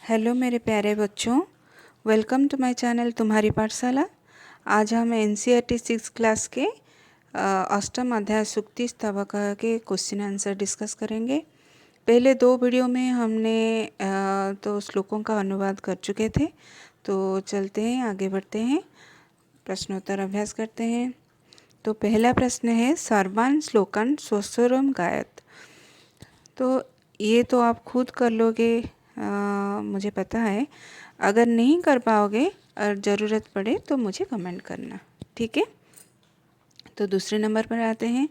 Hello मेरे प्यारे बच्चों, वेलकम टू माय चैनल तुम्हारी पाठशाला। आज हम एनसीईआरटी 6 क्लास के अष्टम अध्याय सुक्ति स्तवक के क्वेश्चन आंसर डिस्कस करेंगे। पहले दो वीडियो में हमने तो श्लोकों का अनुवाद कर चुके थे, तो चलते हैं आगे बढ़ते हैं, प्रश्नोत्तर अभ्यास करते हैं। तो पहला प्रश्न है सर्वान श्लोकान स्वस्वरम गायत। तो ये तो आप खुद कर लोगे, मुझे पता है। अगर नहीं कर पाओगे और ज़रूरत पड़े तो मुझे कमेंट करना, ठीक है। तो दूसरे नंबर पर आते हैं,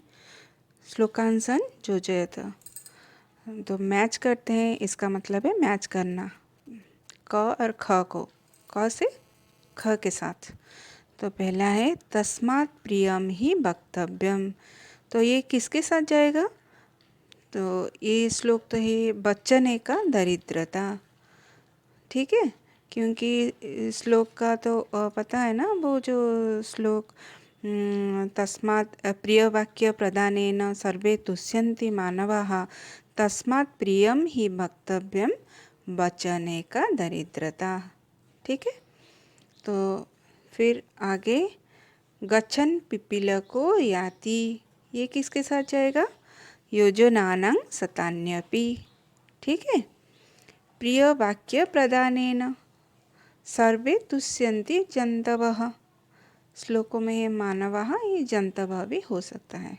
श्लोकांसन योजयत। तो मैच करते हैं, इसका मतलब है मैच करना क और ख को, क से ख के साथ। तो पहला है तस्मात् प्रियम ही वक्तव्यम। तो ये किसके साथ जाएगा? तो ये श्लोक तो है बच्चने का दरिद्रता, ठीक है। क्योंकि श्लोक का तो पता है ना, वो जो श्लोक तस्मात् प्रिय वाक्य प्रदानेन सर्वे तुष्यन्ति मानवाः तस्मात् प्रियम ही वक्तव्यम वचने का दरिद्रता, ठीक है। तो फिर आगे गच्छन् पिपीलको याति, ये किसके साथ जाएगा? योजनानां सतान्यपि, ठीक है। प्रिय वाक्य प्रदानेन सर्वे तुष्यन्ति जन्तवः। श्लोकों में ये मानवः, ये जन्तवः भी हो सकता है।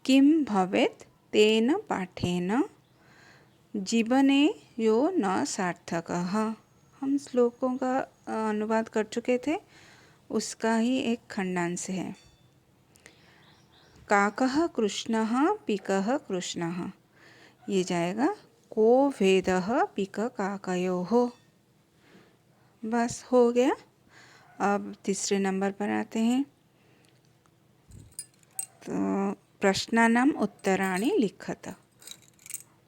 किम भवेत् तेन पाठेन जीवने यो न सार्थकः। हम श्लोकों का अनुवाद कर चुके थे, उसका ही एक खंडांश है। काकः कृष्णः पिकः कृष्णः, ये जाएगा को भेदः पिक काकयोः। बस हो गया। अब तीसरे नंबर पर आते हैं। तो प्रश्नानाम उत्तराणि लिखत,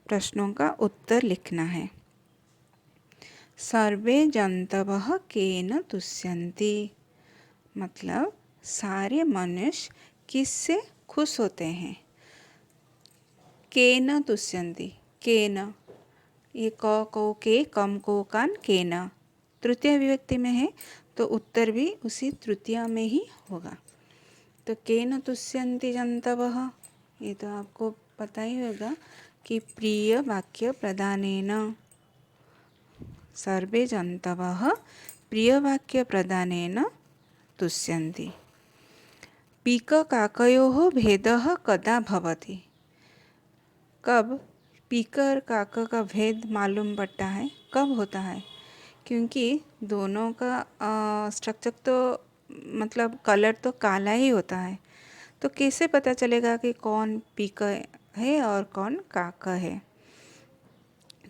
प्रश्नों का उत्तर लिखना है। सर्वे जन्तवः केन तुष्यन्ति, मतलब सारे मनुष्य किससे खुश होते हैं? केन तुष्यन्ति, केन, ये क को के कम को कान केन तृतीय विभक्ति में है, तो उत्तर भी उसी तृतीय में ही होगा। तो केन तुष्यन्ति जन्तवः, ये तो आपको पता ही होगा कि प्रिय वाक्य प्रदानेन सर्वे जन्तवः प्रिय वाक्य प्रदानेन तुष्यन्ति। पीक काकयोः भेदः कदा भवति, कब पीक और काक का भेद मालूम पड़ता है, कब होता है? क्योंकि दोनों का स्ट्रक्चर तो मतलब कलर तो काला ही होता है, तो कैसे पता चलेगा कि कौन पीक है और कौन काक है?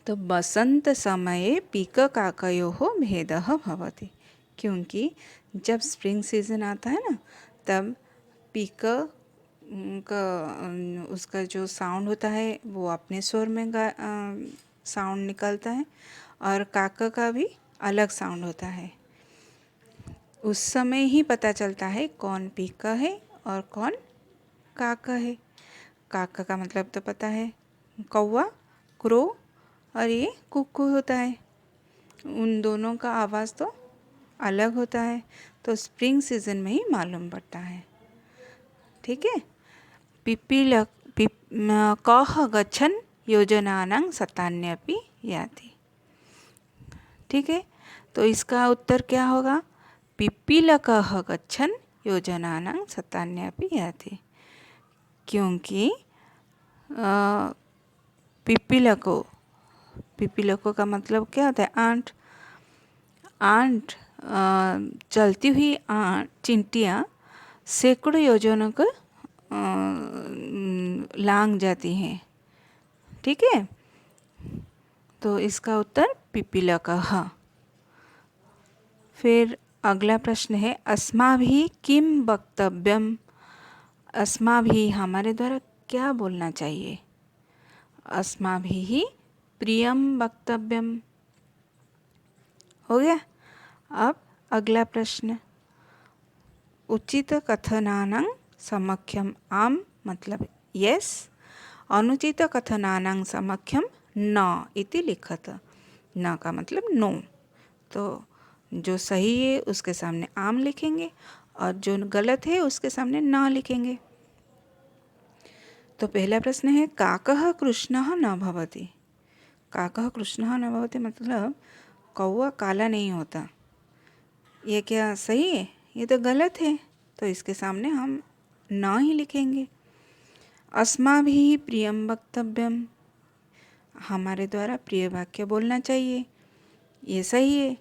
तो बसंत समये पीक काकयोः भेदः भवति, क्योंकि जब स्प्रिंग सीजन आता है ना, तब पीक का उसका जो साउंड होता है वो अपने स्वर में साउंड निकलता है, और काका का भी अलग साउंड होता है। उस समय ही पता चलता है कौन पीका है और कौन काका है। काका का मतलब तो पता है, कौवा, क्रो, और ये कुक्कू होता है। उन दोनों का आवाज़ तो अलग होता है, तो स्प्रिंग सीजन में ही मालूम पड़ता है, ठीक है। पिपीलक कः गच्छन् योजनानां सतान्यपि याति, ठीक है। तो इसका उत्तर क्या होगा? पिपीलकः गच्छन् योजनानां सतान्यपि याति, क्योंकि पिपीलको, पिपीलको का मतलब क्या होता है? आंट। आंट चलती हुई चिंटियाँ सैकड़ों योजनों को लांग जाती हैं, ठीक है। तो इसका उत्तर पिपीलकः। फिर अगला प्रश्न है अस्माभिः किं वक्तव्यम। अस्माभिः हमारे द्वारा क्या बोलना चाहिए? अस्माभिः प्रियम वक्तव्यम, हो गया। अब अगला प्रश्न, उचित कथनानां समक्षम आम मतलब यस, अनुचित कथनानां समक्षम न इति लिखत। ना का मतलब नो। तो जो सही है उसके सामने आम लिखेंगे और जो गलत है उसके सामने ना लिखेंगे। तो पहला प्रश्न है काकः कृष्णः न भवति। काकः कृष्णः न भवति मतलब कौवा काला नहीं होता। ये क्या सही है? ये तो गलत है। तो इसके सामने हम ना ही लिखेंगे। अस्माभिः प्रियं वक्तव्यम, हमारे द्वारा प्रिय वाक्य बोलना चाहिए। ये सही है।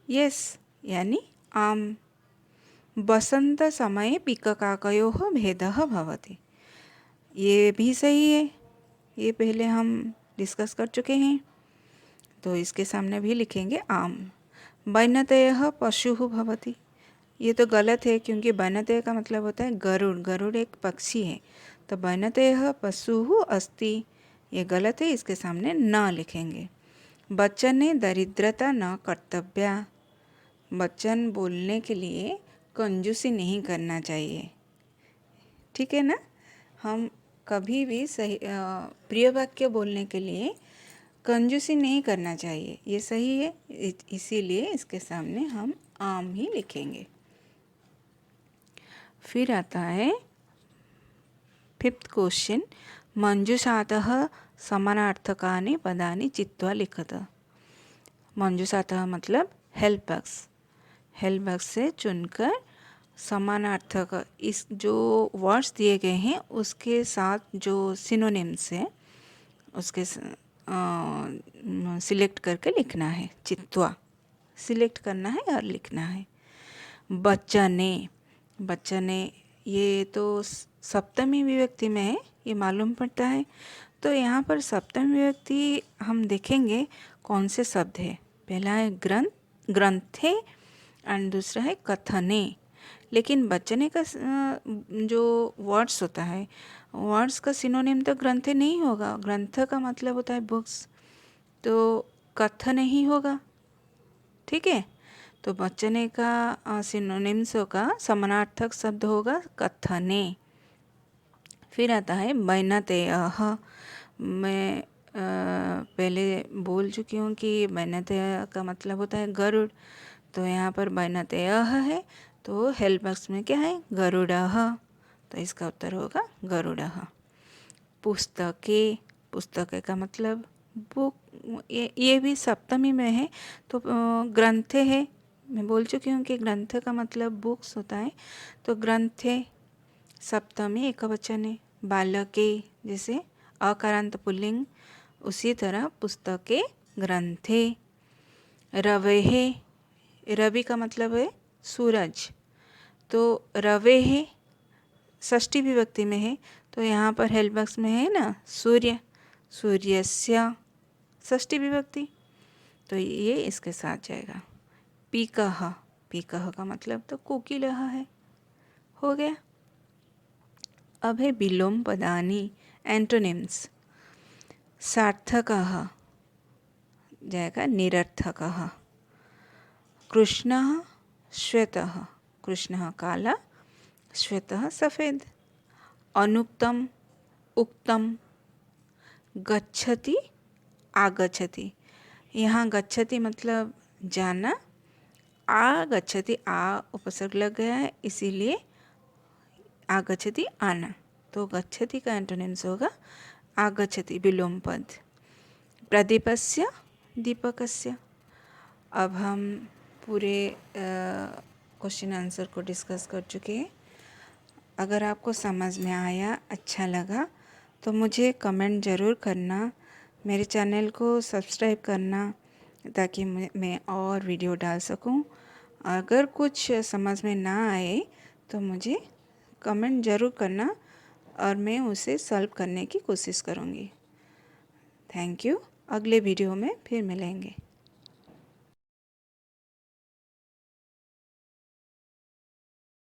यस यानी आम। बसंत समये पिककाकयोः भेदः भवति, ये भी सही है। ये पहले हम डिस्कस कर चुके हैं। तो इसके सामने भी लिखेंगे आम। वैनतेयः पशुः भवति, ये तो गलत है क्योंकि वैनतेय का मतलब होता है गरुड़। गरुड़ एक पक्षी है। तो वैनतेयः पशुः अस्ति, ये गलत है। इसके सामने न लिखेंगे। वचने दरिद्रता न कर्तव्या, वचन बोलने के लिए कंजूसी नहीं करना चाहिए। ठीक है ना। हम कभी भी सही प्रिय वाक्य बोलने के लिए कंजूसी नहीं करना चाहिए। ये सही है। इसीलिए इसके सामने हम आम ही लिखेंगे। फिर आता है 5th क्वेश्चन, मंजूषातः समानार्थकानि पदानि चित्वा लिखत। मंजूषातः मतलब हेल्प बॉक्स। हेल्प बॉक्स से चुनकर समानार्थक, इस जो वर्ड्स दिए गए हैं उसके साथ जो सिनोनिम्स है उसके सिलेक्ट करके लिखना है। चित्वा सिलेक्ट करना है और लिखना है। बच्चने, बच्चने ये तो सप्तमी विभक्ति में है, ये मालूम पड़ता है। तो यहाँ पर सप्तमी विभक्ति हम देखेंगे कौन से शब्द है। पहला है ग्रंथे एंड दूसरा है कथने। लेकिन बच्चने का जो वर्ड्स होता है, वर्ड्स का सिनोनिम तो ग्रंथे नहीं होगा। ग्रंथ का मतलब होता है बुक्स, तो कथन ही होगा। ठीक है। तो बच्चने का सिनोनिम्स का समानार्थक शब्द होगा कथने। फिर आता है वैनतेयः। मैं पहले बोल चुकी हूँ कि वैनतेय का मतलब होता है गरुड़। तो यहाँ पर वैनतेयः है तो हेल्प बॉक्स में क्या है गरुड़ः, तो इसका उत्तर होगा गरुड़ः। पुस्तके, पुस्तके का मतलब बुक, ये भी सप्तमी में है तो ग्रंथे है। मैं बोल चुकी हूँ कि ग्रंथ का मतलब बुक्स होता है। तो ग्रंथे सप्तमी एकवचन है। बालके जैसे अकारांत पुल्लिंग, उसी तरह पुस्तके ग्रंथे। रवेहे, रवि का मतलब है सूरज, तो रवेहे षष्ठी विभक्ति में है। तो यहाँ पर हेल्प बॉक्स में है ना सूर्य, सूर्यस्य षष्ठी विभक्ति, तो ये इसके साथ जाएगा। पीकः, पीकः का मतलब तो कोकिलः है। हो गया। अब है विलोम पदानि एंटोनिम्स। सार्थकः जाएगा निरर्थकः। कृष्णः श्वेतः, कृष्णः काला, श्वेतः सफ़ेद। अनुक्तम उक्तम। गच्छति आगच्छति, यहाँ गच्छति मतलब जाना, आगच्छति आ उपसर्ग लग गया है इसीलिए आगच्छति आना। तो गच्छति का एंटोनिम्स होगा आगच्छति विलोम पद। प्रदीपस्य दीपकस्य। अब हम पूरे क्वेश्चन आंसर को डिस्कस कर चुके हैं। अगर आपको समझ में आया, अच्छा लगा तो मुझे कमेंट ज़रूर करना। मेरे चैनल को सब्सक्राइब करना ताकि मैं और वीडियो डाल सकूं। अगर कुछ समझ में ना आए तो मुझे कमेंट ज़रूर करना और मैं उसे सॉल्व करने की कोशिश करूंगी। Thank you. अगले वीडियो में फिर मिलेंगे।